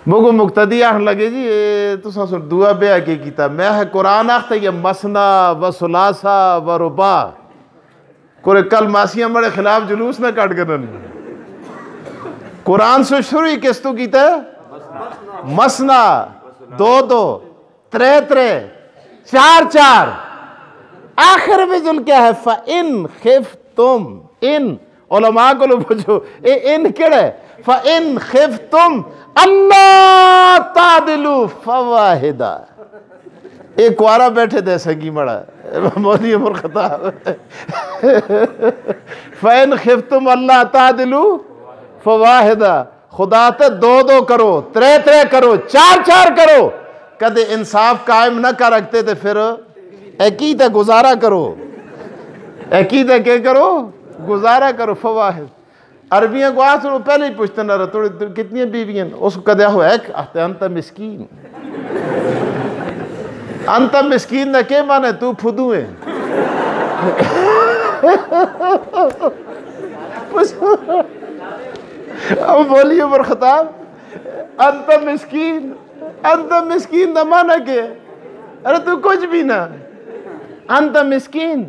بگو مقتدی آخر لگے جی تو سن دعا بے آگے کیتا میں ہے قرآن آختا یہ مسنا و سلاسا و ربا کورے کل ماسیاں بڑے خلاف جلوس نہ کٹ گرن قرآن سے شروع کس تو کیتا ہے مسنا دو دو ترے ترے چار چار آخر میں جل کیا ہے فَإِنْ خِفْتُمْ ان علماء کو لو پوچھو ان کڑے فَإِنْ خِفْتُمْ اللہ تعدلوا فواہدہ ایک کوارا بیٹھے دے سگی مڑا مولی عمر خطاب فَإِنْ خِفْتُمْ اللہ تعدلوا فواہدہ خدا تے دو دو کرو ترے ترے کرو چار چار کرو کدے انصاف قائم نہ کر رکھتے تھے پھر عقیدہ گزارا کرو عقیدہ کیا کرو گزارا کرو فواہد عربیاں کو آسر وہ پہلے ہی پوچھتے نہ رہا کتنی بیویاں اس کو کدیا ہو ایک آتے انتا مسکین انتا مسکین نہ کیا مانے تو پھدو ہے اب بولی عمر خطاب انتا مسکین نہ مانا کہ ارے تو کچھ بھی نہ انتا مسکین